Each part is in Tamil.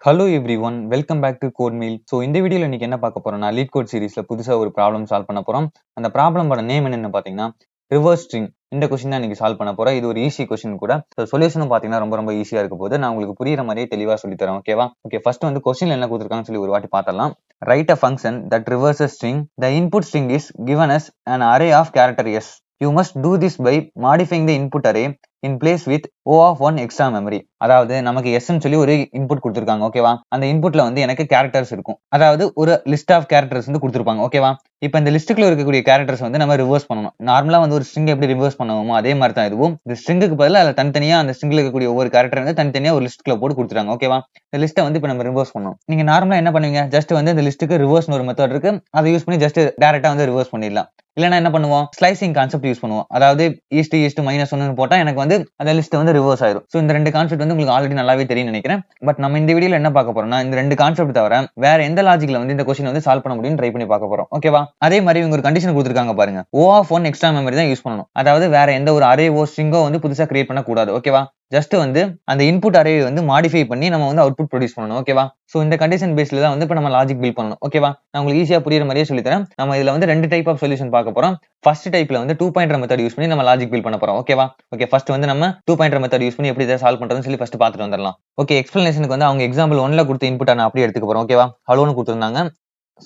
Hello everyone welcome back to code meal. So இந்த வீடியோவில் இன்னைக்கு என்ன பார்க்க போறோம்னா லீட் கோட் சீரிஸ்ல புதுசாக ஒரு ப்ராப்ளம் சால்வ் பண்ண போறோம். அந்த ப்ராப்ளமோட நேம் என்னன்னு பார்த்தீங்கன்னா ரிவர்ஸ் ஸ்ட்ரிங். இந்த கொஸ்டின் தான் இன்னைக்கு சால்வ் பண்ண போறோம். இது ஒரு ஈஸி கொஸ்டின் கூட. ஸோ சொல்யூஷனும் பார்த்தீங்கன்னா ரொம்ப ஈஸியா இருக்க போது நான் உங்களுக்கு புரியுற மாதிரியே தெளிவாக சொல்லி தரேன். ஓகேவா? ஓகே, ஃபர்ஸ்ட் வந்து கொஸ்டின் என்ன கொடுத்துருக்காங்கன்னு சொல்லி ஒரு வாட்டி பார்த்தலாம். Right a function that reverses string. The input string is given as an array of character s. You must do this by modifying the input array in place with O of 1 extra memory. அதாவது நமக்கு S ன்னு சொல்லி ஒரு இன்புட் கொடுத்துருக்காங்க. ஓகேவா? அந்த இன்புட்ல வந்து எனக்கு கேரக்டர்ஸ் இருக்கும். அதாவது ஒரு லிஸ்ட் ஆஃப் கேரக்டர்ஸ் வந்து கொடுத்துருப்பாங்க. ஓகேவா? இப்போ இந்த லிஸ்ட்டுக்குள்ள இருக்கக்கூடிய கேரக்டர்ஸ் வந்து நம்ம ரிவர்ஸ் பண்ணணும். நார்மலா வந்து ஒரு ஸ்ட்ரிங் எப்படி ரிவர்ஸ் பண்ணுவோமோ அதே மாதிரி தான் இதுவும். இந்த ஸ்ட்ரிங்குக்கு பதிலாக அதில் தனித்தனியா அந்த ஸ்ட்ரிங்ல இருக்கக்கூடிய ஒவ்வொரு கேரக்டர் வந்து தனித்தனியா ஒரு லிஸ்ட்ல போட்டு கொடுத்துருக்காங்க. ஓகேவா? இந்த லிஸ்ட்டை வந்து இப்போ நம்ம ரிவர்ஸ் பண்ணணும். நீங்க நார்மலா என்ன பண்ணுவீங்க? ஜஸ்ட் வந்து இந்த லிஸ்ட்டுக்கு ரிவர்ஸ் ஒரு மெத்தட் இருக்கு. அதை யூஸ் பண்ணி ஜஸ்ட் டைரக்டா வந்து ரிவர்ஸ் பண்ணிடலாம். இல்லைன்னா என்ன பண்ணுவோம்? ஸ்லைசிங் கான்செப்ட் யூஸ் பண்ணுவோம். அதாவது ஈஸ்ட் -1 போட்டா எனக்கு வந்து அந்த லிஸ்ட் வந்து ரிவர்ஸ் ஆயிரும். ஸோ இந்த ரெண்டு கான்செப்ட் வந்து உங்களுக்கு ஆல்ரெடி நல்லாவே தெரியும் நினைக்கிறேன். பட் நம்ம இந்த வீடியோல என்ன பார்க்க போறோம்னா இந்த ரெண்டு கான்செப்ட் தவிர வேற எந்த லாஜிக்ல வந்து இந்த கொஸ்டின் வந்து சால்வ் பண்ண முடியும்னு ட்ரை பண்ணி பார்க்க போறோம். ஓகேவா? அதே மாதிரி இவங்க ஒரு கண்டிஷன் கொடுத்துருக்காங்க பாருங்க. O of 1 எக்ஸ்ட்ரா மெமரி தான் யூஸ் பண்ணணும். அதாவது வேற எந்த ஒரு அரேவோ ஸ்ட்ரிங்கோ வந்து புதுசா கிரியேட் பண்ண கூடாது. ஓகேவா? ஜஸ்ட் வந்து அந்த இன்புட் அரே வந்து மாடிஃபை பண்ணி நம்ம வந்து அவுட்புட் ப்ரொடியூஸ் பண்ணணும். ஓகேவா? சோ இந்த கண்டிஷன் பேஸ்ல தான் வந்து இப்போ நம்ம லாஜிக் பில்ட் பண்ணணும். ஓகேவா? நான் உங்களுக்கு ஈஸியா புரியுற மாதிரியே சொல்லி தரேன். நம்ம இதுல வந்து ரெண்டு டைப் ஆஃப் சொல்யூஷன் பார்க்க போறோம். ஃபர்ஸ்ட் டைப்ல வந்து 2 பாயிண்டர் மெத்தட் யூஸ் பண்ணி நம்ம லாஜிக் பில்ட் பண்ண போறோம். ஓகேவா? ஓகே, ஃபர்ஸ்ட் வந்து நம்ம 2 பாயிண்டர் மெத்தட் யூஸ் பண்ணி எப்படி இதை சால்வ் பண்றதுன்னு சொல்லி ஃபர்ஸ்ட் பார்த்துட்டு வந்துடலாம். ஓகே, எக்ஸ்பிளனேஷனுக்கு வந்து அவங்க எக்ஸாம்பிள் 1ல கொடுத்த இன்புட் நான் அப்படியே எடுத்துக்க போறேன். ஓகேவா? ஹலோன்னு கொடுத்துருந்தாங்க.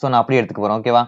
சோ நான் அப்படியே எடுத்துக்க போறேன். ஓகேவா?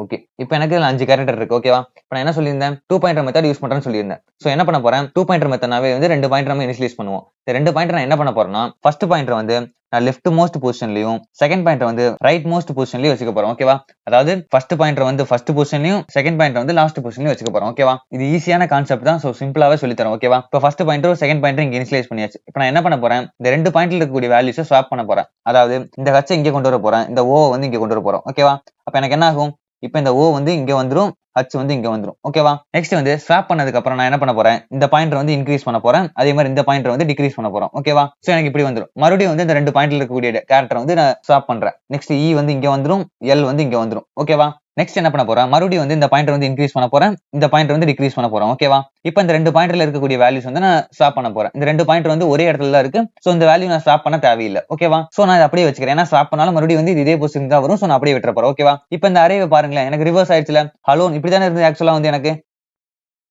ஓகே, இப்போ எனக்கு 5 கேரக்டர் இருக்கு. ஓகேவா? இப்போ நான் என்ன சொல்லியிருந்தேன்? 2 பாயிண்டர் மெத்தட் யூஸ் பண்றேன்னு சொல்லியிருந்தேன். சோ என்ன பண்ண போறேன்? 2 பாயிண்டர் மெத்தட்னாவே வந்து 2 பாயிண்டர் நம்ம இனிஷியலைஸ் பண்ணுவோம். இந்த 2 பாயிண்டர் நான் என்ன பண்ண போறேன்னா ஃபர்ஸ்ட் பாயிண்டர் வந்து நான் லெஃப்ட் மோஸ்ட் பொசிஷன்லயும் செகண்ட் பாயிண்டர் வந்து ரைட் மோஸ்ட் பொசிஷன்லயும் வச்சுக்க போறோம். ஓகேவா? அதாவது ஃபர்ஸ்ட் பாயிண்டர் வந்து ஃபர்ஸ்ட் பொசிஷன்லயும் செகண்ட் பாயிண்டர் வந்து லாஸ்ட் பொசிஷன்லயும் வச்சுக்க போறோம். ஓகேவா? இது ஈஸியான கான்செப்ட் தான். சோ சிம்பிளாவே சொல்லி தரோம். ஓகேவா? இப்போ ஃபர்ஸ்ட் பாயிண்டர் செகண்ட் பாயிண்டர் இங்க இனிஷியலைஸ் பண்ணியாச்சு. இப்போ நான் என்ன பண்ண போறேன்? இந்த ரெண்டு பாயிண்ட்ல இருக்கக்கூடிய வேல்யூஸை ஸ்வாப் பண்ண போறேன். அதாவது இந்த ஹச் இங்க கொண்டு வர போறேன், இந்த ஓ வந்து இங்க கொண்டு வர போறோம். ஓகேவா? அப்ப எனக்கு என்ன ஆகும்? இப்போ இந்த O வந்து இங்க வந்துரும், H வந்து இங்க வந்துரும். ஓகேவா? நெக்ஸ்ட் வந்து ஸ்வாப் பண்ணதுக்கு அப்புறம் நான் என்ன பண்ண போறேன்? இந்த பாயிண்டர் வந்து இன்க்ரீஸ் பண்ண போறேன். அதே மாதிரி இந்த பாயிண்டர் வந்து டிக்ரீஸ் பண்ண போறோம். ஓகேவா? சோ எனக்கு இப்படி வந்துரும். மறுபடியும் வந்து இந்த ரெண்டு பாயிண்ட்ல இருக்கக்கூடிய கேரக்டர் வந்து நான் ஸ்வாப் பண்றேன். நெக்ஸ்ட் E வந்து இங்க வந்துரும், L வந்து இங்க வந்துரும். ஓகேவா? நெக்ஸ்ட் என்ன பண்ண போறேன்? மறுபடியும் வந்து இந்த பாயிண்டர் வந்து இன்க்ரீஸ் பண்ண போறேன், இந்த பாயிண்டர் வந்து டிக்ரீஸ் பண்ண போறோம். ஓகேவா? இப்போ இந்த ரெண்டு பாயிண்டர்ல இருக்கக்கூடிய வேல்யூஸ் வந்து நான் ஸ்வாப் பண்ண போறேன். இந்த ரெண்டு பாயிண்டர் வந்து ஒரே இடத்துல தான் இருக்கு. சோ இந்த வேல்யூ நான் ஸ்வாப் பண்ண தேவையில்லை. ஓகேவா? சோ நான் இதை அப்படியே வச்சுக்கிறேன். ஏன்னா ஸ்வாப் பண்ணாலும் மறுபடியும் வந்து இதே பொசிஷன் தான் வரும். சோ நான் அப்படியே விட்டுற போறேன். ஓகேவா? இப்போ இந்த அரேவை பாருங்களேன், எனக்கு ரிவர்ஸ் ஆயிடுச்சுல. ஹலோ இப்படிதானே இருந்தது ஆக்சுவலா வந்து எனக்கு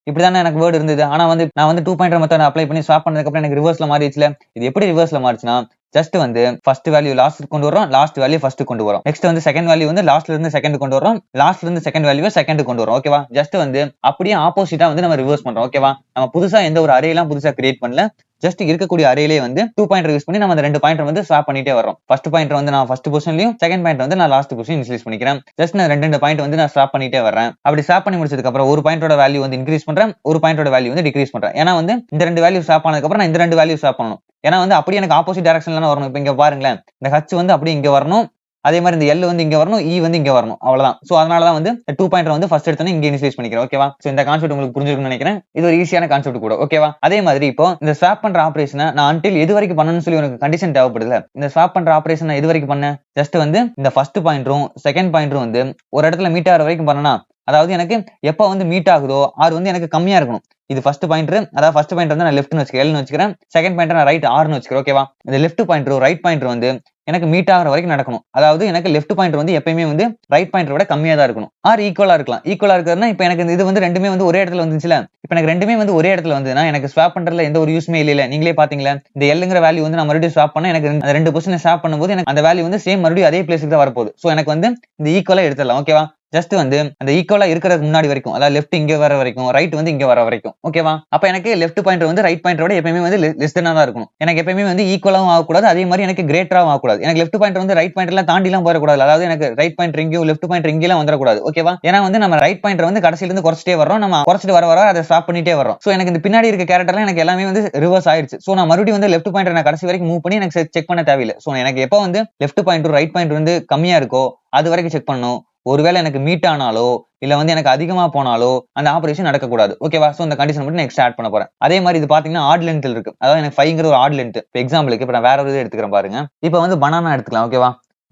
இப்படிதானே எனக்கு வேர்டு இருந்தது. ஆனா வந்து நான் வந்து 2 பாயிண்டர் மெத்தட் அப்ளை பண்ணி ஸ்வாப் பண்ணதுக்கு அப்புறம் எனக்கு ரிவர்ஸ்ல மாறிடுச்சுல. இது எப்படி ரிவர்ஸ்ல மாறிச்சுன்னா ஜஸ்ட் வந்து ஃபர்ஸ்ட் வேல்யூ லாஸ்ட் கொண்டு வரோம், லாஸ்ட் வேல்யூ ஃபர்ஸ்ட் கொண்டு வரோம். நெக்ஸ்ட் வந்து செகண்ட் வேல்யூ வந்து லாஸ்ட்ல இருந்து செகண்ட் கொண்டு வரோம், லாஸ்ட்ல இருந்து செகண்ட் வேல்யூ செகண்ட் கொண்டு வரோம். ஓகேவா? ஜஸ்ட் வந்து அப்படியே ஆப்போசிட்டா வந்து நம்ம ரிவர்ஸ் பண்றோம். ஓகேவா? நம்ம புதுசா எந்த ஒரு அரே எல்லாம் புதுசா கிரியேட் பண்ணல. ஜஸ்ட் இருக்கக்கூடிய அரேலே வந்து 2 பாயிண்டர் யூஸ் பண்ணி நம்ம அந்த ரெண்டு பாயிண்டர் வந்து ஸ்வாப் பண்ணிட்டே வரோம். ஃபர்ஸ்ட் பாயிண்டர் வந்து நான் ஃபர்ஸ்ட் பொசிஷன்லயும் செகண்ட் பாயிண்டர் வந்து நான் லாஸ்ட் பொசிஷன் இனிஷியலைஸ் பண்ணிக்கிறேன். ஜஸ்ட் நான் ரெண்டு பாயிண்ட் வந்து நான் ஸ்வாப் பண்ணிட்டே வரேன். அப்படி ஸ்வாப் பண்ணி முடிச்சதுக்கு அப்புறம் ஒரு பாயிண்டோட வேல்யூ வந்து இன்க்ரீஸ் பண்றேன், ஒரு பாயிண்டோட வேல்யூ வந்து டிக்ரீஸ் பண்றேன். ஏன்னா வந்து இந்த ரெண்டு வேல்யூ ஸ்வாப் பண்ணதுக்கு அப்புறம் நான் இந்த ரெண்டு வேல்யூ ஸ்வாப் பண்ணணும். ஏன்னா வந்து அப்படியே எனக்கு ஆப்போசிட் டைரக்ஷன்ல வரணும். இப்போ இங்க பாருங்களேன், இந்த H வந்து அப்படியே இங்க வரணும், அதே மாதிரி இந்த L வந்து இங்க வரணும், E வந்து இங்க வரணும். அவ்வளவுதான். சோ அதனாலதான் வந்து 2 பாயிண்டர் வந்து ஃபர்ஸ்ட் எடுத்தோன்னே இங்க இனிஷியலைஸ் பண்ணிக்கிறேன். ஓகேவா? சோ இந்த கான்செப்ட் உங்களுக்கு புரிஞ்சிருக்கும்னு நினைக்கிறேன். இது ஒரு ஈஸியான கான்செப்ட் கூட. ஓகேவா? அதே மாதிரி இப்போ இந்த ஸ்வாப் பண்ற ஆபரேஷனை நான் until எது வரைக்கும் பண்ணணும்னு சொல்லி உனக்கு கண்டிஷன் தேவைப்படுதுல. இந்த ஸ்வாப் பண்ற ஆபரேஷன் எது வரைக்கும் பண்ணேன்? ஜஸ்ட் வந்து இந்த ஃபர்ஸ்ட் பாயிண்டரும் செகண்ட் பாயிண்டரும் வந்து ஒரு இடத்துல மீட் ஆகிற வரைக்கும் பண்ணனா, அதாவது எனக்கு எப்ப வந்து மீட் ஆகுதோ அது வந்து எனக்கு கம்மியா இருக்கணும். இது ஃபர்ஸ்ட் பாயிண்டர், அதாவது ஃபர்ஸ்ட் பாயிண்டர் வந்து நான் லெஃப்ட்னு வச்சுக்கிறேன், L னு வச்சுக்கிறேன். செகண்ட் பாயிண்டர் நான் ரைட் R னு வச்சுக்கிறேன். ஓகேவா? இந்த லெஃப்ட் பாயிண்டர் ரைட் பாயிண்டர் வந்து எனக்கு மீட் ஆகிற வரைக்கும் நடக்கணும். அதாவது எனக்கு லெஃப்ட் பாயிண்டர் வந்து எப்பயுமே வந்து ரைட் பாயிண்டர் விட கம்மியா தான் இருக்கணும். ஆர் ஈக்குவலா இருக்கலாம். ஈக்குவலா இருக்குதுன்னா இப்போ எனக்கு இது வந்து ரெண்டுமே வந்து ஒரே இடத்துல வந்துச்சுல. இப்போ எனக்கு ரெண்டுமே வந்து ஒரே இடத்துல வந்ததுன்னா எனக்கு ஸ்வாப் பண்றதுல எந்த ஒரு யூஸ்மே இல்ல. நீங்களே பாத்தீங்களா, இந்த எல்லுங்கிற வேல்யூ வந்து நான் மறுபடியும் ஸ்வாப் பண்ணா எனக்கு ரெண்டு பொசிஷன் ஸ்வாப் பண்ணும்போது எனக்கு அந்த வேல்யூ வந்து சேம் மறுபடியும் அதே பிளேஸ்க்கு தான் வரப்போகுது. சோ எனக்கு வந்து இந்த ஈக்குவலா எடுத்துடலாம். ஓகேவா? ஜஸ்ட் வந்து அந்த ஈக்குவலா இருக்கிறதுக்கு முன்னாடி வரைக்கும், அதாவது லெஃப்ட் இங்க வர வரைக்கும், ரைட் வந்து இங்க வர வரைக்கும். ஓகேவா? அப்ப எனக்கு லெஃப்ட் பாயிண்டர் வந்து ரைட் பாயிண்டரோட எப்பயுமே வந்து லெஸ் தென்னா தான் இருக்கணும். எனக்கு எப்பயுமே வந்து ஈக்குவலாவும் ஆகக்கூடாது, அதே மாதிரி எனக்கு கிரேட்டராவும் ஆகக்கூடாது. எனக்கு லெஃப்ட் பாயிண்டர் வந்து ரைட் பாயிண்டர் எல்லாம் தாண்டி எல்லாம் போயிடக்கூடாது. அதாவது எனக்கு ரைட் பாயிண்டர் இங்கேயும் லெஃப்ட் பாயிண்டர் இங்கெல்லாம் வந்துடக்கூடாது. ஓகேவா? ஏன்னா வந்து நம்ம ரைட் பாயிண்டர் வந்து கடைசியில இருந்து குறைச்சிட்டே வரோம், நம்ம குறைச்சிட்டு வர அதை ஸ்டாப் பண்ணிட்டே வரோம். சோ எனக்கு இந்த பின்னாடி இருக்க கேரக்டர்லாம் எனக்கு எல்லாமே வந்து ரிவர்ஸ் ஆயிடுச்சு. சோ நான் மறுபடியும் வந்து லெஃப்ட் பாயிண்டர் நான் கடைசி வரைக்கும் மூவ் பண்ணி எனக்கு செக் பண்ண தேவையில்லை. சோ எனக்கு எப்போ வந்து லெஃப்ட் பாயிண்டர் ரைட் பாயிண்டர் வந்து கம்மியா இருக்கோ அது வரைக்கும் செக் பண்ணணும். ஒருவேளை எனக்கு மீட் ஆனாலோ இல்ல வந்து எனக்கு அதிகமா போனாலோ அந்த ஆபரேஷன் நடக்கக்கூடாது. ஓகேவா? சோ இந்த கண்டிஷன் மட்டும் நெக்ஸ்ட் ஆட் பண்ண போறேன். அதே மாதிரி இது பாத்தீங்கன்னா ஆட் லென்த்ல இருக்கு. அதாவது எனக்கு 5ங்கிற ஒரு ஆட் லென்த். இப்போ எக்ஸாம்பிளுக்கு இப்போ நான் வேற ஒரு இது எடுத்துக்கிறேன் பாருங்க. இப்போ வந்து பனானா எடுத்துக்கலாம். ஓகேவா?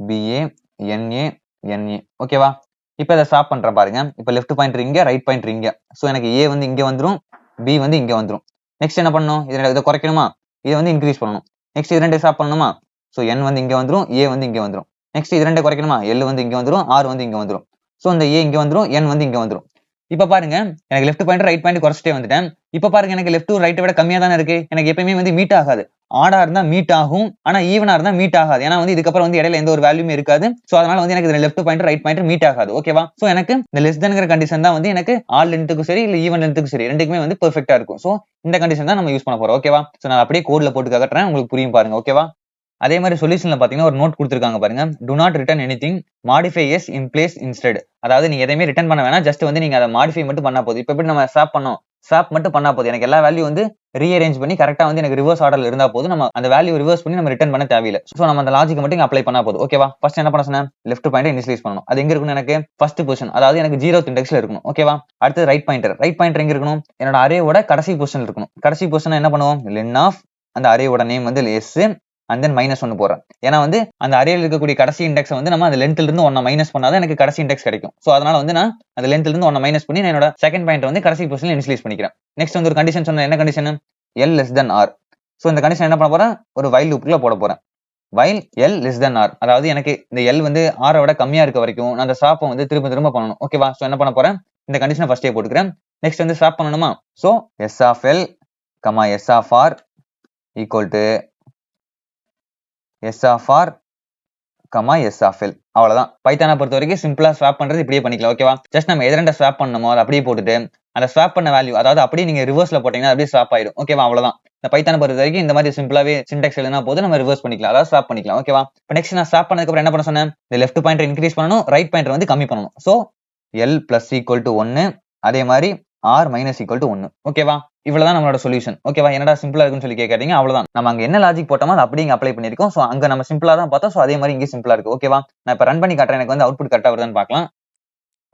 BANA ஓகேவா? இப்போ இதை ஸ்டாப் பண்றேன் பாருங்க. இப்போ லெஃப்ட் பாயிண்டர் இங்க, ரைட் பாயிண்டர் இங்க. சோ எனக்கு A வந்து இங்க வந்துரும், B வந்து இங்க வந்துரும். நெக்ஸ்ட் என்ன பண்ணணும்? இதை குறைக்கணுமா? இதை வந்து இன்க்ரீஸ் பண்ணணும். நெக்ஸ்ட் இது ரெண்டு ஸ்டாப் பண்ணணுமா? ஸோ n வந்து இங்க வந்துரும், a வந்து இங்க வந்துரும். நெக்ஸ்ட் இது ரெண்டை குறைக்கணுமா, l வந்து இங்க வந்துரும், r வந்து இங்க வந்துரும். ஸோ இந்த a இங்க வந்துரும், n வந்து இங்க வந்துரும். இப்ப பாருங்க எனக்கு லெஃப்ட் பாயிண்ட் ரைட் பாயிண்ட் குறைச்சிட்டே வந்துட்டேன். இப்ப பாருங்க எனக்கு லெஃப்ட் ரைட்டை விட கம்மியா தானே இருக்கு. எனக்கு எப்பயுமே வந்து மீட் ஆகாது. ஆடா இருந்தா மீட் ஆகும், ஆனா ஈவனா இருந்தா மீட் ஆகாது. ஏன்னா வந்து இதுக்கப்புறம் வந்து இடையில எந்த ஒரு வேல்யூமே இருக்காது. சோ அதனால வந்து எனக்கு left point right point meet ஆகாது. ஓகேவா? சோ எனக்கு இந்த லெஸ் தென்ங்கிற கண்டிஷன் தான் வந்து எனக்கு ஆல் லென்த்துக்கும் சரி இல்ல ஈவன் லென்த்துக்கும் சரி ரெண்டுக்குமே வந்து பெர்ஃபெக்ட்டா இருக்கும். சோ இந்த கண்டிஷன் தான் நம்ம யூஸ் பண்ண போறோம். ஓகேவா? சோ நான் அப்படியே கோட்ல போட்டு காட்டுறேன், உங்களுக்கு புரியும் பாருங்க. ஓகேவா? அதே மாதிரி சொல்யூஷன்ல பாத்தீங்கன்னா ஒரு நோட் கொடுத்துருக்காங்க பாருங்க. do not return anything, modify yes in place instead. அதாவது நீங்க எதையுமே ரிட்டர்ன் பண்ண வேணாம், ஜஸ்ட் வந்து நீங்க அதை மாடிஃபை மட்டும் பண்ணா போதும். இப்ப எப்படி நம்ம ஸ்வாப் பண்ணோம், ஸ்வாப் மட்டும் பண்ணா போதும். எனக்கு எல்லா வேல்யூ வந்து ரீஅரேஞ்ச் பண்ணி கரெக்டா வந்து எனக்கு ரிவர்ஸ் ஆர்டர்ல இருந்தா போதும். நம்ம அந்த வேல்யூ ரிவர்ஸ் பண்ணி நம்ம ரிட்டர்ன் பண்ண தேவையில்லை. சோ நம்ம அந்த லாஜிக் மட்டும் அப்ளை பண்ணா போதும். ஓகேவா? ஃபர்ஸ்ட் என்ன பண்ண சொன்னேன், லெஃப்ட் பாயிண்ட் இனிஷியலைஸ் பண்ணணும். அது எங்க இருக்கணும், எனக்கு ஃபர்ஸ்ட் பொசிஷன், அதாவது எனக்கு 0th இண்டெக்ஸ்ல இருக்கணும். ஓகேவா? அடுத்து ரைட் பாயிண்டர் எங்க இருக்கணும், என்னோட அரேவோட கடைசி பொசிஷன் இருக்கணும். கடைசி பொசிஷன் என்ன பண்ணுவோம், லென் ஆஃப் அந்த அரேவோட நேம் வந்து எஸ் and then -1 போடுறேன். ஏன்னா வந்து அந்த அரேல இருக்கக்கூடிய கடைசி இண்டெக்ஸ் வந்து நம்ம அந்த லென்த்ல இருந்து 1 மைனஸ் பண்ணாதான் எனக்கு கடைசி இண்டெக்ஸ் கிடைக்கும். சோ அதனால வந்து நான் அந்த லென்த்ல இருந்து 1 மைனஸ் பண்ணி என்னோட செகண்ட் பாயிண்ட் வந்து கடைசி பொசிஷன்ல இனிஷியலைஸ் பண்ணிக்கிறேன். நெக்ஸ்ட் வந்து ஒரு கண்டிஷன் சொன்னேன். என்ன condition, L less than R. So இந்த கண்டிஷன் என்ன பண்ண போறேன், ஒரு while loopக்குள்ள போட போறேன். while L less than R, அதாவது எனக்கு இந்த L வந்து R விட கம்மியா இருக்க வரைக்கும் நான் அந்த ஸ்வாப்பை வந்து திரும்ப பண்ணணும். ஓகேவா? சோ என்ன பண்ண போறேன், இந்த கண்டிஷனை ஃபர்ஸ்டே போட்டுக்கிறேன். நெக்ஸ்ட் வந்து ஸ்வாப் பண்ணணுமா, so S of L, S of R equal to S of R, S of L. அவ்வளவுதான். பைத்தானை பொறுத்த வரைக்கும் சிம்பிளா ஸ்வாப் பண்றது இப்படியே பண்ணிக்கலாம். ஓகேவா? ஜஸ்ட் நம்ம எது ரெண்ட ஸ்வாப் பண்ணணுமோ அதை அப்படியே போட்டுட்டு அந்த ஸ்வாப் பண்ண வேல்யூ, அதாவது அப்படியே நீங்க ரிவர்ஸ்ல போட்டீங்கன்னா அப்படியே ஸ்வாப் ஆயிடும். ஓகேவா? அவ்வளவுதான். இந்த பைத்தானை பொறுத்த வரைக்கும் இந்த மாதிரி சிம்பிளாவே சின்டெக்ஸ் எழுதினா போது நம்ம ரிவர்ஸ் பண்ணிக்கலாம், அதாவது ஸ்வாப் பண்ணிக்கலாம். ஓகேவா? இப்போ நெக்ஸ்ட் நான் ஸ்வாப் பண்ணதுக்கு அப்புறம் என்ன பண்ண சொன்னேன், இந்த லெஃப்ட் பாயிண்டர் இன்க்ரீஸ் பண்ணணும், ரைட் பாயிண்டர் வந்து கம்மி பண்ணணும். So L plus equal to 1, அதே மாதிரி R மைனஸ் ஈக்குவல் டு 1. ஓகேவா? இவ்வளவுதான் நம்மளோட சொல்யூஷன். ஓகேவா? என்னடா சிம்பிளா இருக்குன்னு சொல்லி கேட்காதீங்க, அவ்வளவுதான். நம்ம அங்க என்ன லாஜிக் போட்டோமோ அதை அப்படியே அப்ளை பண்ணிருக்கோம். சோ அங்க நம்ம சிம்பிளா தான் பார்த்தோம். சோ அதே மாதிரி இங்கே சிம்பிளா இருக்கு. ஓகேவா? நான் இப்ப ரன் பண்ணி காட்டுறேன், எனக்கு வந்து அவுட்புட் கரெக்டா வருதான்னு பார்க்கலாம்.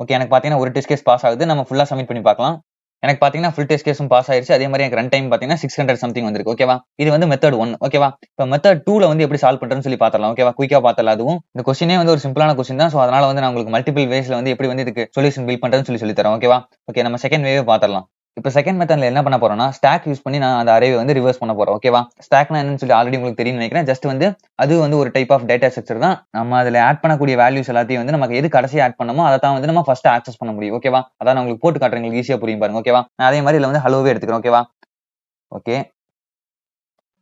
ஓகே, எனக்கு பாத்தீங்கன்னா ஒரு டெஸ்ட் கேஸ் பாஸ் ஆகுது. நம்ம ஃபுல்லா சப்மிட் பண்ணி பார்க்கலாம். எனக்கு பாத்தீங்கன்னா ஃபுல் டெஸ்ட் கேஸும் பாஸ் ஆயிருச்சு. அதே மாதிரி எனக்கு ரன் டைம் பாத்தீங்கன்னா 600 சம்திங் வந்திருக்கு. ஓகேவா? இது வந்து மெத்தட் 1. ஓகேவா? இப்போ மெத்தட் 2ல வந்து எப்படி சால்வ் பண்றேன்னு சொல்லி பாத்திரலாம். ஓகேவா? குயிக்கா பார்த்தலாம். அதுவும் இந்த கொஸ்டினே வந்து ஒரு சிம்பிளான கொஸ்டின் தான். சோ அதனால வந்து நான் உங்களுக்கு மல்டிபிள் வேஸ்ல வந்து எப்படி வந்து இதுக்கு சொல்யூஷன் பில்ட் பண்றதுன்னு சொல்லி தரேன். ஓகேவா? ஓகே, நம்ம செகண்ட் வேவே பாத்திரலாம். இப்போ செகண்ட் மெத்தட்ல என்ன பண்ண போறோம்னா, ஸ்டாக் யூஸ் பண்ணி நான் அந்த அரேவை வந்து ரிவர்ஸ் பண்ண போறோம். ஓகேவா? ஸ்டாக்னா என்னன்னு சொல்லி ஆல்ரெடி உங்களுக்கு தெரியும் நினைக்கிறேன். ஜஸ்ட் வந்து அது வந்து ஒரு டைப் ஆஃப் டேட்டா ஸ்ட்ரக்சர் தான். நம்ம அதுல ஆட் பண்ணக்கூடிய வேல்யூஸ் எல்லாத்தையும் வந்து நமக்கு எது கடைசியா ஆட் பண்ணமோ அதை தான் வந்து நம்ம ஃபர்ஸ்ட் ஆக்சஸ் பண்ண முடியும். ஓகேவா? அதான் நான் உங்களுக்கு போட்டு காட்டுறேன், உங்களுக்கு ஈஸியா புரியும் பாருங்க. ஓகேவா? நான் அதே மாதிரி இதுல வந்து ஹலோவே எடுத்துக்கிறேன். ஓகேவா? ஓகே,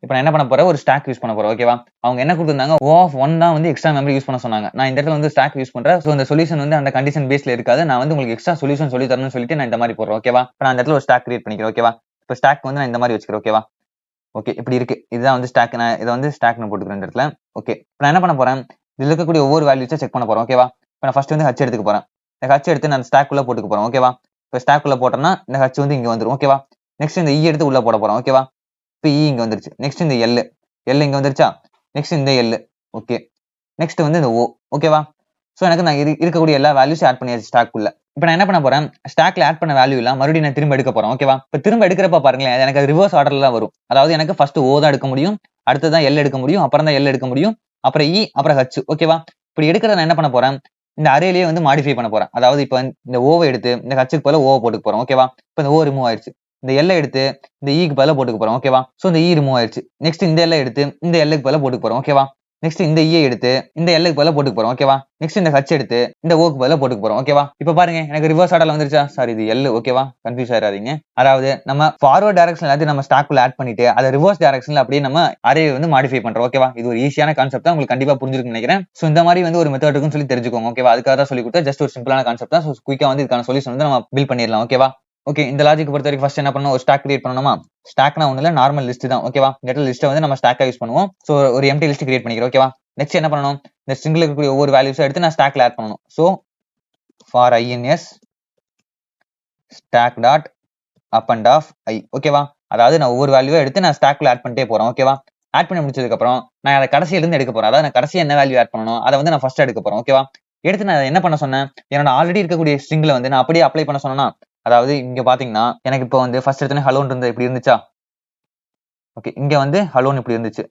இப்போ நான் என்ன பண்ண போறேன், ஒரு ஸ்டாக் யூஸ் பண்ண போறேன். ஓகேவா? அவங்க என்ன கொடுத்திருந்தாங்க, O of 1 தான் வந்து எக்ஸ்ட்ரா மெமரி யூஸ் பண்ண சொன்னாங்க. நான் இந்த இடத்துல வந்து ஸ்டாக் யூஸ் பண்றேன். சோ இந்த சொல்யூஷன் வந்து அந்த கண்டிஷன் பேஸ்ல இருக்காது. நான் வந்து உங்களுக்கு எக்ஸ்ட்ரா சொல்யூஷன் சொல்லி தரணும்னு சொல்லிட்டு நான் இந்த மாதிரி போடுறேன். ஓகேவா? இப்போ நான் இந்த இடத்துல ஒரு ஸ்டாக் கிரியேட் பண்ணிக்கிறேன். ஓகேவா? இப்போ ஸ்டாக் வந்து நான் இந்த மாதிரி வச்சுக்கிறேன். ஓகேவா? ஓகே, இப்படி இருக்கு. இதுதான் வந்து ஸ்டாக். நான் இதை வந்து ஸ்டாக்னு போட்டுக்கிறேன் இந்த இடத்துல. ஓகே, இப்போ நான் என்ன பண்ண போறேன், இதுல இருக்கக்கூடிய ஒவ்வொரு வேல்யூஸை செக் பண்ண போறோம். ஓகேவா? இப்போ நான் ஃபர்ஸ்ட் வந்து ஹச் எடுத்துக்க போறேன். இந்த ஹச் எடுத்து நான் ஸ்டாக் உள்ள போட்டுக்க போறேன். ஓகேவா? இப்போ ஸ்டாக் உள்ள போட்டோம்னா இந்த ஹச் வந்து இங்க வந்துரும். ஓகேவா? நெக்ஸ்ட் இந்த இ எடுத்து உள்ள போட போறோம். ஓகேவா? இப்போ இ இங்க வந்துருச்சு. நெக்ஸ்ட் இந்த எல் இங்க வந்துருச்சா, நெக்ஸ்ட் இந்த எல். ஓகே, நெக்ஸ்ட் வந்து இந்த ஓ. ஓகேவா? சோ எனக்கு நான் இருக்கக்கூடிய எல்லா வேல்யூஸும் ஆட் பண்ணியாச்சு ஸ்டாக் உள்ள. இப்போ நான் என்ன பண்ண போறேன், ஸ்டாக்ல ஆட் பண்ண வேல்யூ எல்லாம் மறுபடியும் நான் திரும்ப எடுக்க போறேன். ஓகேவா? இப்போ திரும்ப எடுக்கிறப்ப பாருங்களேன், எனக்கு ரிவர்ஸ் ஆர்டர்ல தான் வரும். அதாவது எனக்கு ஃபர்ஸ்ட் ஓ தான் எடுக்க முடியும், அடுத்ததான் எல் எடுக்க முடியும், அப்புறம் தான் எல் எடுக்க முடியும், அப்புறம் இ, அப்புறம் ஹச். ஓகேவா? இப்படி எடுக்கிறத நான் என்ன பண்ண போறேன், இந்த அரேலயே வந்து மாடிஃபை பண்ண போறேன். அதாவது இப்போ இந்த ஓவை எடுத்து இந்த ஹச்சுக்கு பதிலா ஓ போட்டுக்க போறோம். ஓகேவா? இப்போ இந்த ஓ ரிமூவ் ஆயிடுச்சு. இந்த எல்லை எடுத்து இந்த ஈக்கு பதிலா போட்டுக்க போறோம். ஓகேவா? சோ இந்த இ ரிமூவ் ஆயிடுச்சு. நெக்ஸ்ட் இந்த எல்லை எடுத்து இந்த எல்லுக்கு பதிலா போட்டுக்க போறோம். ஓகேவா? நெக்ஸ்ட் இந்த இ எடுத்து இந்த எல்லுக்கு பதிலா போட்டுக்க போறோம். ஓகேவா? நெக்ஸ்ட் இந்த ஹச் எடுத்து இந்த ஓக்கு பதிலா போட்டுக்க போறோம். ஓகேவா? இப்போ பாருங்க எனக்கு ரிவர்ஸ் ஆர்டர்ல வந்துருச்சா, சாரி இது எல். ஓகேவா? கன்ஃபியூஸ் ஆயிராதீங்க. அதாவது நம்ம ஃபார்வர்ட் டைரக்ஷன் எல்லாத்தையும் நம்ம ஸ்டாக்ல ஆட் பண்ணிட்டு அதை ரிவர்ஸ் டைரக்ஷன்ல அப்படியே நம்ம அரே வந்து மாடிஃபை பண்றோம். ஓகேவா? இது ஒரு ஈஸியான கான்செப்ட் தான், உங்களுக்கு கண்டிப்பா புரிஞ்சிருக்கும்னு நினைக்கிறேன். சோ இந்த மாதிரி வந்து ஒரு மெத்தட் இருக்குன்னு சொல்லி தெரிஞ்சுக்கோங்க. ஓகேவா? அதுக்காக தான் சொல்லி கொடுத்தா, ஜஸ்ட் ஒரு சிம்பிளான கான்செப்ட் தான். சோ குயிக்கா வந்து இதுக்கான சொல்யூஷன் வந்து நம்ம பில்ட் பண்ணிடலாம். ஓகேவா? ஓகே, இந்த லாஜிக் பொறுத்த வரைக்கும் ஃபர்ஸ்ட் என்ன பண்ணணும், ஒரு ஸ்டாக் கிரியேட் பண்ணணுமா. ஸ்டாக்னா ஒண்ணு இல்ல, நார்மல் லிஸ்ட் தான். ஓகேவா? இந்த இடத்துல லிஸ்ட்டை வந்து நம்ம ஸ்டாக்கா யூஸ் பண்ணுவோம். சோ ஒரு எம்டி லிஸ்ட் கிரியேட் பண்ணிக்கிறோம். ஓகேவா? நெக்ஸ்ட் என்ன பண்ணணும், இந்த ஸ்ட்ரிங்ல இருக்கக்கூடிய ஒவ்வொரு வேல்யூஸை எடுத்து நான் ஸ்டாக்ல ஆட் பண்ணணும். So for INS stack dot append of i. ஓகேவா? அதாவது நான் ஒவ்வொரு வேல்யூவை எடுத்து நான் ஸ்டாக்ல ஆட் பண்ணிட்டே போறேன். ஓகேவா? ஆட் பண்ணி முடிச்சதுக்கு அப்புறம் நான் அதை கடைசியில இருந்து எடுக்க போறேன். அதாவது நான் கடைசியா என்ன வேல்யூ ஆட் பண்ணணும் அதை வந்து நான் ஃபர்ஸ்ட் எடுக்க போறேன். ஓகேவா? எடுத்து நான் என்ன பண்ண சொன்னேன், என்னோட ஆல்ரெடி இருக்கக்கூடிய ஸ்ட்ரிங்ல வந்து நான் அப்படியே அப்ளை பண்ண சொன்னா, அதாவது இங்க பாத்தீங்கன்னா எனக்கு இப்போ வந்து ஃபர்ஸ்ட் எடுத்தோன்னே ஹலோன் இருந்து இப்படி இருந்துச்சா. ஓகே, இங்க வந்து ஹலோன் இப்படி இருந்துச்சு.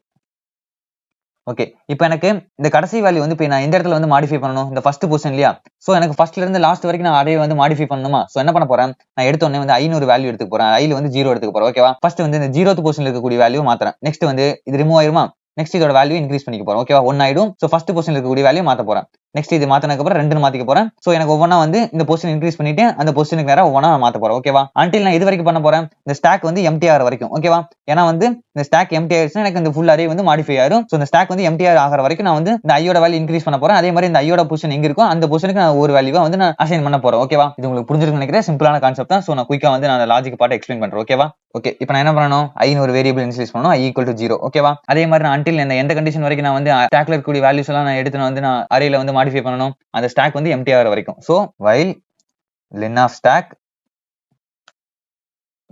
ஓகே, இப்போ எனக்கு இந்த கடைசி வேல்யூ வந்து இப்போ நான் இந்த இடத்துல வந்து மாடிஃபை பண்ணணும், இந்த ஃபர்ஸ்ட் பொசிஷன் இல்லையா. சோ எனக்கு ஃபர்ஸ்ட்ல இருந்து லாஸ்ட் வரைக்கும் நான் அதே வந்து மாடிஃபை பண்ணணுமா. சோ என்ன பண்ண போறேன், நான் எடுத்த உடனே வந்து 500 வேல்யூ எடுத்துக்க போறேன். ஐல வந்து 0 எடுத்துக்க போறேன். ஓகேவா? ஃபர்ஸ்ட் வந்து இந்த 0th பொசிஷன்ல இருக்கக்கூடிய வேல்யூ மாத்துறேன். நெக்ஸ்ட் வந்து இது ரிமூவ் ஆயிருமா, நெக்ஸ்ட் இதோட வேல்யூ இன்க்ரீஸ் பண்ணிக்க போறோம். ஓகேவா? 1 ஆயிடும். சோ ஃபர்ஸ்ட் பொசிஷன்ல இருக்கக்கூடிய வேல்யூ மாத்த போறேன். நெக்ஸ்ட் இது மாத்தினதுக்கு அப்புறம் 2 மாத்திக்க போறேன். சோ எனக்கு ஒவ்வொன்னா வந்து இந்த பொசிஷன் இன்க்ரீஸ் பண்ணிட்டு அந்த பொசிஷனுக்கு நேரா ஒவ்வொன்னா மாத்த போறேன். ஓகேவா? until நான் இது வரைக்கும் பண்ண போறேன். இந்த ஸ்டாக் வந்து எம்டி ஆகிற வரைக்கும். ஓகேவா? ஏன்னா வந்து இந்த ஸ்டாக் எம்டி ஆயிடுச்சுன்னா எனக்கு இந்த ஃபுல் அரே வந்து மாடிஃபை ஆயிடும். சோ இந்த ஸ்டாக் வந்து எம்டி ஆகிற வரைக்கும் நான் வந்து இந்த ஐயோட வேல்யூ இன்க்ரீஸ் பண்ண போறேன். அதே மாதிரி இந்த ஐயோட பொசிஷன் எங்க இருக்கோ அந்த பொசிஷனுக்கு நான் ஒரு வேல்யூவா வந்து நான் அசைன் பண்ண போறேன். ஓகேவா? இது உங்களுக்கு புரிஞ்சிருக்கும்னு நினைக்கிறேன். சிம்பிளான கான்செப்ட் தான். சோ நான் குயிக்கா வந்து நான் லாஜிக் பார்ட் எக்ஸ்பிளைன் பண்றேன். ஓகேவா? ஓகே, இப்போ நான் என்ன பண்ணணும்? ஐன்னு ஒரு வேரியபிள் இனிஷியலைஸ் பண்ணனும். i = 0. ஓகேவா? அதே மாதிரி நான் until எந்த கண்டிஷன் வரைக்கும் நான் வந்து ஸ்டாக்ல இருக்கக்கூடிய வேல்யூஸ் எல்லாம் நான் எடுத்து வந்து நான் அரேல வந்து மாடிஃபை பண்ணனும். அந்த ஸ்டாக் வந்து எம்டி ஆகிற வரைக்கும். So while len of stack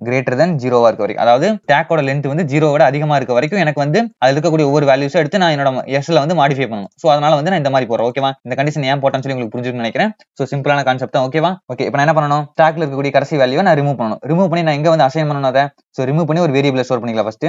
greater than 0 இருக்க வரைக்கும், அதாவது ஸ்டாக்கோட லென்த் வந்து 0 விட அதிகமா இருக்க வரைக்கும் எனக்கு வந்து அதுல இருக்கக்கூடிய ஒவ்வொரு வேல்யூஸும் எடுத்து நான் என்னோட எஸ்ல வந்து மாடிஃபை பண்ணணும். சோ அதனால வந்து நான் இந்த மாதிரி போறேன். ஓகேவா? இந்த கண்டிஷன் ஏன் போட்டேன்னு சொல்லி உங்களுக்கு புரிஞ்சிருக்கும்னு நினைக்கிறேன். சோ சிம்பிளான கான்செப்ட் தான். ஓகேவா? ஓகே, இப்போ நான் என்ன பண்ணணும்? ஸ்டாக்ல இருக்கக்கூடிய கடைசி வேல்யூவை நான் ரிமூவ் பண்ணணும். ரிமூவ் பண்ணி நான் எங்க வந்து அசைன் பண்ணணும் அதை? சோ ரிமூவ் பண்ணி ஒரு வேரியபிளை ஸ்டோர் பண்ணிக்கலாம். First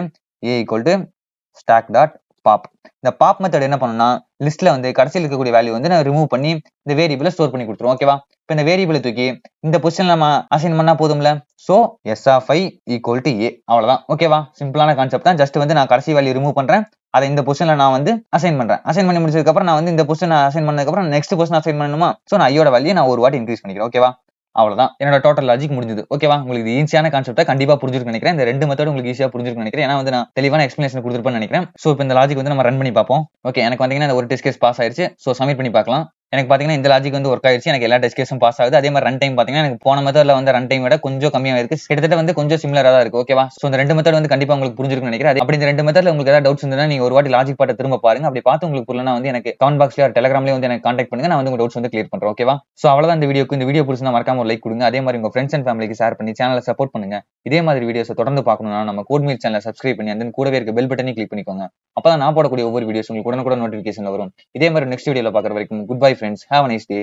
a = stack.pop. இந்த பாப் மெத்தட் என்ன பண்ணும்னா லிஸ்ட்ல வந்து கடைசியில் இருக்கக்கூடிய வேல்யூ வந்து நான் ரிமூவ் பண்ணி இந்த வேரியபிளை ஸ்டோர் பண்ணி கொடுத்துரும். ஓகேவா? இப்போ இந்த வேரியபிளை தூக்கி இந்த பொசிஷன்ல நம்ம அசைன் பண்ணா போதும்ல. So s of i = a. அவ்வளவுதான். ஓகேவா? சிம்பிளான கான்செப்ட் தான். ஜஸ்ட் வந்து நான் கடைசி வேல்யூ ரிமூவ் பண்றேன். அதை இந்த பொசிஷன்ல நான் வந்து அசைன் பண்றேன். அசைன் பண்ணி முடிச்சதுக்கு அப்புறம் நான் வந்து இந்த பொசிஷன் அசைன் பண்ணதுக்கு அப்புறம் நெக்ஸ்ட் பொசிஷன் அசைன் பண்ணணுமா? சோ நான் ஐயோட வேல்யூ நான் ஒரு வாட்டி இன்க்ரீஸ் பண்ணிக்கிறேன். ஓகேவா? அவ்வளவுதான். என்னோட டோட்டல் லாஜிக் முடிஞ்சது. ஓகேவா? உங்களுக்கு ஈஸியான கான்செப்ட்டை கண்டிப்பா புரிஞ்சிருக்கும்னு நினைக்கிறேன். இந்த ரெண்டு மெத்தட் உங்களுக்கு ஈஸியா புரிஞ்சிருக்கும்னு நினைக்கிறேன். ஏன்னா வந்து நான் தெளிவான எக்ஸ்பிளேஷன் கொடுத்துருப்பேன்னு நினைக்கிறேன். சோ இப்போ இந்த லாஜிக் வந்து நம்ம ரன் பண்ணி பார்ப்போம். ஓகே, எனக்கு வந்தீங்கன்னா ஒரு டெஸ்ட் கேஸ் பாஸ் ஆயிருச்சு. சோ சப்மிட் பண்ணி பார்க்கலாம். எனக்கு பாத்தீங்கன்னா இந்த லாஜிக் வந்து ஒர்க் ஆயிடுச்சு. எனக்கு எல்லா டெஸ்ட் கேஸும் பாஸ் ஆகுது. அதே மாதிரி ரன் டைம் பாத்தீங்கன்னா எனக்கு போன மெத்தட்ல வந்து ரன் டைம் விட கொஞ்சம் கம்மியா இருக்கு. கிட்டத்தட்ட வந்து கொஞ்சம் சிமிலரா தான் இருக்கு. ஓகேவா? சோ இந்த ரெண்டு மெத்தட் வந்து கண்டிப்பா உங்களுக்கு புரிஞ்சிருக்கும்னு நினைக்கிறேன். அப்படி இந்த ரெண்டு மெத்தட்ல உங்களுக்கு ஏதாவது டவுட்ஸ் இருந்தா நீங்க ஒரு வாட்டி லாஜிக் பார்ட்ட திரும்ப பாருங்க. அப்படி பார்த்து உங்களுக்கு புரியலனா வந்து எனக்கு கமெண்ட் பாக்ஸ்ல டெலிகிராம்லயே வந்து எனக்கு கான்டாக்ட் பண்ணுங்க. நான் வந்து உங்க டவுட்ஸ் வந்து கிளியர் பண்றேன். ஓகேவா? சோ அவ்வளவுதான் இந்த வீடியோக்கு. இந்த வீடியோ பிடிச்சிருந்தா மறக்காம ஒரு லைக் கொடுங்க. அதே மாதிரி உங்க ஃப்ரெண்ட்ஸ் அண்ட் ஃபேமிலிக்கு ஷேர் பண்ணி சேனலை சப்போர்ட் பண்ணுங்க. இதே மாதிரி வீடியோஸ் தொடர்ந்து பார்க்கணும்னா நம்ம கோட்மீல் சேனலை சப்ஸ்கிரைப் பண்ணி அந்த கூடவே இருக்க பெல் பட்டனை கிளிக் பண்ணிக்கோங்க. அப்பதான் நான் போடக்கூடிய ஒவ்வொரு வீடியோஸ் உங்களுக்கு உடனுக்குடன் நோட்டிபிகேஷன்ல வரும். இதே மாதிரி நெக்ஸ்ட் வீடியோல பார்க்குற வரைக்கும் good bye friends. Have a nice day.